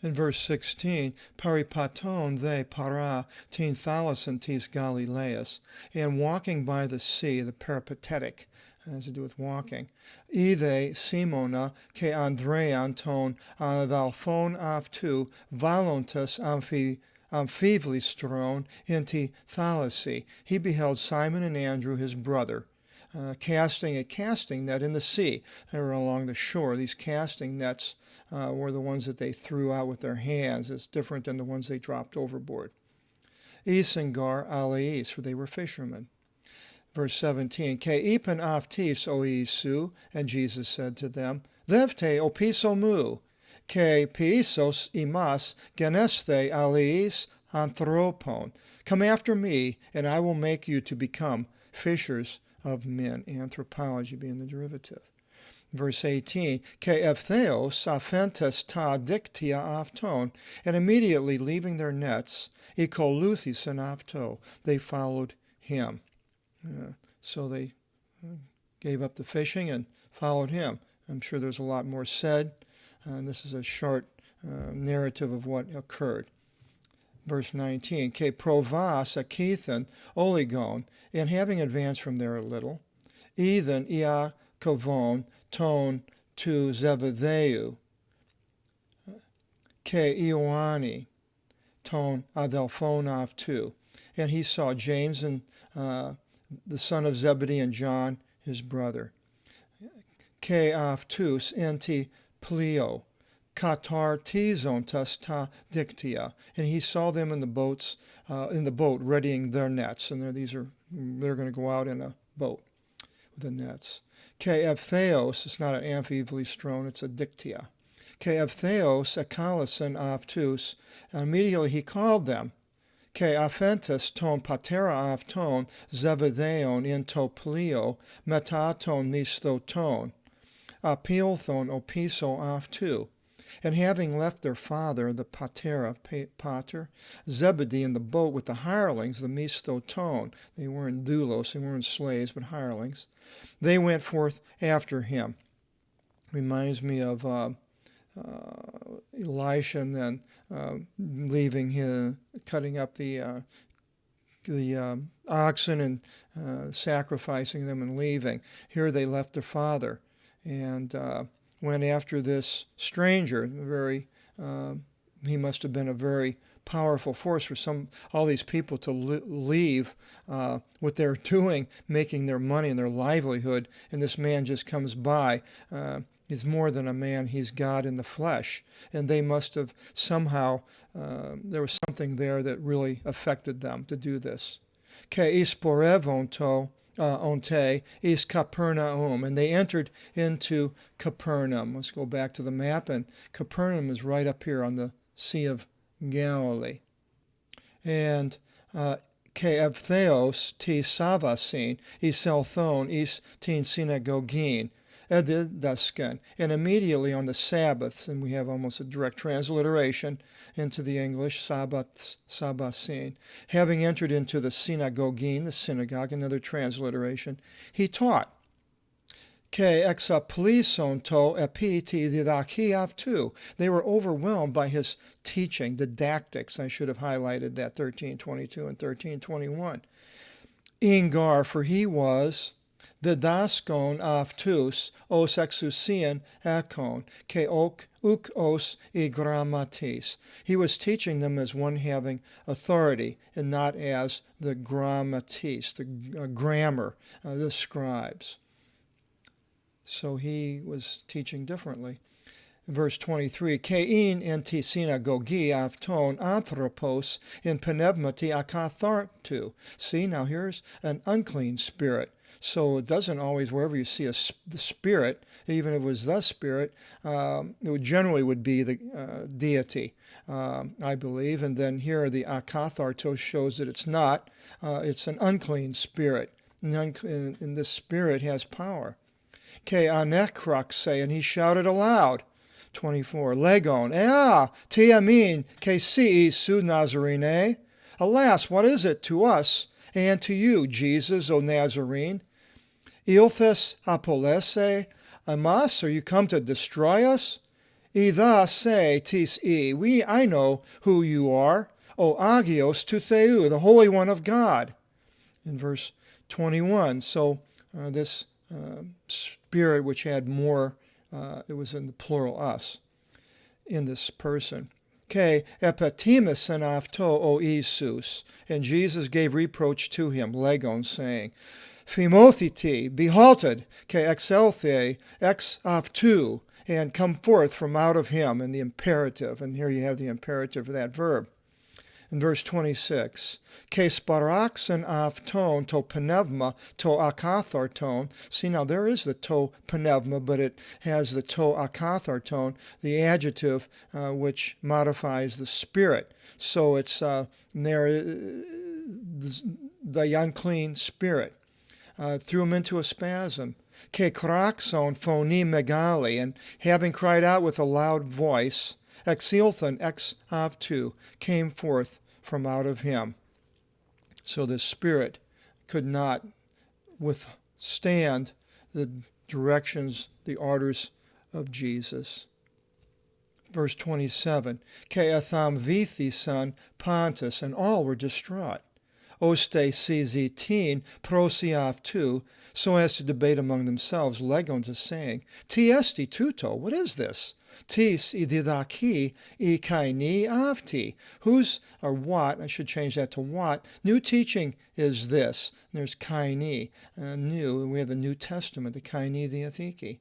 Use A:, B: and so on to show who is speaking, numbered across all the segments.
A: In verse 16, Peripaton they para tin thalason tis Galileas, and walking by the sea, the peripatetic, has to do with walking. Ide Simona ke Andrean ton adalphon aftu voluntas amphivlistron inti thalasi. He beheld Simon and Andrew, his brother, casting a casting net in the sea. They were along the shore. These casting nets were the ones that they threw out with their hands. It's different than the ones they dropped overboard. Isengar aleis, for they were fishermen. Verse 17, Ke ipen aftis o Isu, and Jesus said to them, Levte opiso mu, ke pisos imas geneste aleis anthropon. Come after me, and I will make you to become fishers of men. Anthropology being the derivative. Verse 18, Ke eptheos aphentas ta dictia afton, and immediately leaving their nets, ekoluthis and afto, they followed him. So they gave up the fishing and followed him. I'm sure there's a lot more said, and this is a short narrative of what occurred. Verse 19, Ke provas akethan oligon, and having advanced from there a little, ethan Iacovon ton to Zebedeu, Ke Ioanni ton adelphon tu, and he saw James and the son of Zebedee and John, his brother. Ke aftus enti plio, katartizontas ta dictia, and he saw them in the boat readying their nets, and they're going to go out in a boat with the nets. Ke eptheos, it's not an amphivlistron, it's a dictia. Ke eptheos ekalason aftus, and immediately he called them. Ke aphentas ton patera afton Zebedeon in to plio metaton nistoton apilthon opiso aftu. And having left their father, the patera, pater, Zebedee in the boat with the hirelings, the mistoton, they weren't doulos, they weren't slaves, but hirelings, they went forth after him. Reminds me of Elisha, and then leaving him, cutting up the oxen and sacrificing them and leaving. Here they left their father and went after this stranger. He must have been a very powerful force for all these people to leave what they're doing, making their money and their livelihood, and this man just comes by. He's more than a man, he's God in the flesh. And they must have somehow, there was something there that really affected them to do this. Ke isporevonto onte is Capernaum, and they entered into Capernaum. Let's go back to the map, and Capernaum is right up here on the Sea of Galilee. And Ke eptheos ti savasin, is selthon, is tin synagogin. Edidasken, and immediately on the Sabbaths, and we have almost a direct transliteration into the English, Sabbaths, Sabbasin, having entered into the synagogin, the synagogue, another transliteration, he taught. Ke exaplison to epiti didakiav tu. They were overwhelmed by his teaching, didactics. I should have highlighted that 13:22 and 13:21. Ingar, for he was the daskon aftus os exousian akon, ke ok os e grammatis. He was teaching them as one having authority and not as the grammatis, the grammar, the scribes. So he was teaching differently. Verse 23, Kein enti synagogi afton anthropos in pneumati akathartu. See, now here's an unclean spirit. So it doesn't always, wherever you see the spirit, even if it was the spirit, it generally would be the deity, I believe. And then here the akathartos shows that it's not. It's an unclean spirit. And this spirit has power. Ke anekrakse, and he shouted aloud. 24, Legon, tiamin, ke si su Nazarene. Alas, what is it to us and to you, Jesus, O Nazarene? Ilthes apolese amas, are you come to destroy us? Ida se tis I know who you are, O agios to Theou, the Holy One of God. In verse 21, so this spirit which had more, it was in the plural us, in this person. Okay, epatimus en afto o Isus, and Jesus gave reproach to him, legon, saying, Phimothiti, be halted, ke exelthe, ex aftu, and come forth from out of him, in the imperative, and here you have the imperative of that verb. In verse 26, ke sparaxen afton to pneuma to akatharton. See, now there is the to pneuma, but it has the to akatharton, the adjective which modifies the spirit. So it's there, the unclean spirit. Threw him into a spasm. Ke kraxon phoni megali, and having cried out with a loud voice, exilthan ex avtu, came forth from out of him. So the spirit could not withstand the directions, the orders of Jesus. Verse 27, Ke etham vithi son Pontus, and all were distraught. Oste sizitin prosiavtu, so as to debate among themselves, legon, to saying, Ti esti tuto, what is this? Tis ididaki ikaini avti. Whose, or what, I should change that to what, new teaching is this. There's kaini, new, we have the New Testament, the kaini diathiki.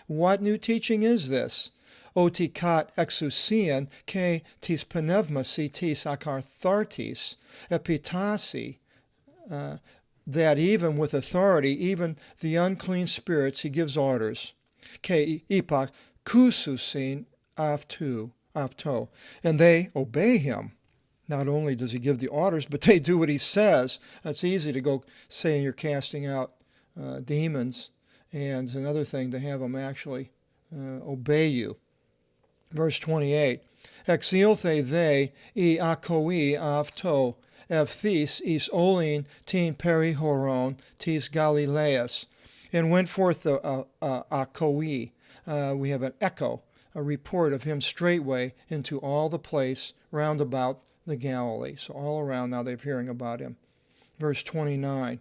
A: What new teaching is this? Otikat exousian ke tis pneumasi tis akarthartis epitasi, that even with authority, even the unclean spirits, he gives orders. Ke ipak kususin afto, and they obey him. Not only does he give the orders, but they do what he says. It's easy to go saying you're casting out demons, and it's another thing to have them actually obey you. Verse 28, Exilthe they akoi avto, evthis is olin tin perihoron tis Galileas, and went forth the akoi. We have an echo, a report of him straightway into all the place round about the Galilee. So all around now they're hearing about him. Verse 29,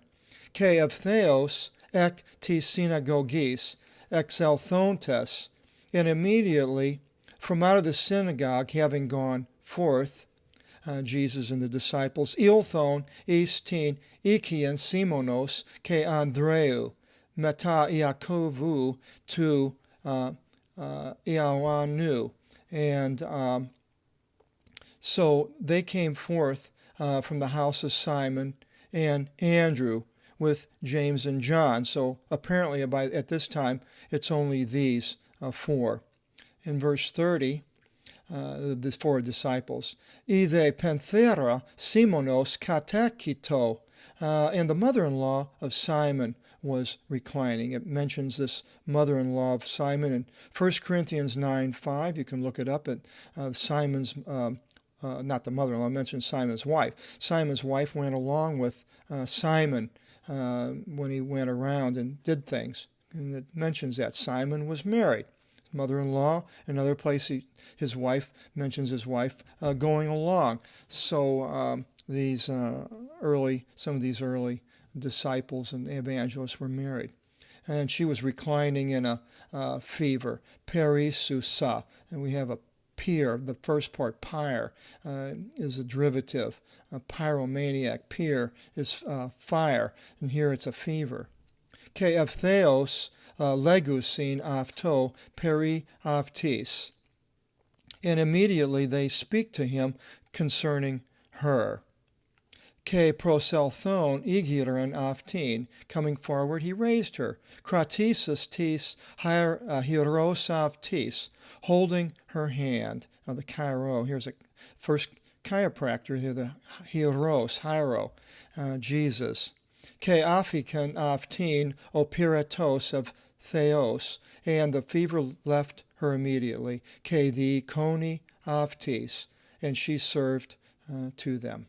A: Ke evtheos ek tis synagogis exelthontes, and immediately from out of the synagogue, having gone forth, Jesus and the disciples, ilthon istin ikian Simonos ke Andreu, meta Iakovu to Iawanu. And so they came forth from the house of Simon and Andrew with James and John. So apparently at this time, it's only these four. In verse 30, the four disciples, Ide penthera Simonos katekito, and the mother-in-law of Simon was reclining. It mentions this mother-in-law of Simon in 1 Corinthians 9:5. You can look it up at Simon's, not the mother-in-law, I mentioned Simon's wife. Simon's wife went along with Simon when he went around and did things. And it mentions that Simon was married. His mother-in-law, another place his wife mentions his wife going along. So some of these early disciples and evangelists were married. And she was reclining in a fever, perisusa, and we have a pyr, the first part, pyre, is a derivative. A pyromaniac, pyr is fire, and here it's a fever. Ke evtheos legusin afto peri aftis, and immediately they speak to him concerning her. Ke proselthon igiran aftin, coming forward, he raised her. Kratisis tis hieros aftis, holding her hand. Now the chiro, here's a first chiropractor here, the hieros, hiero, Jesus. Ke afikan aftin opiratos of theos, and the fever left her immediately. Ke the koni aftis, and she served to them.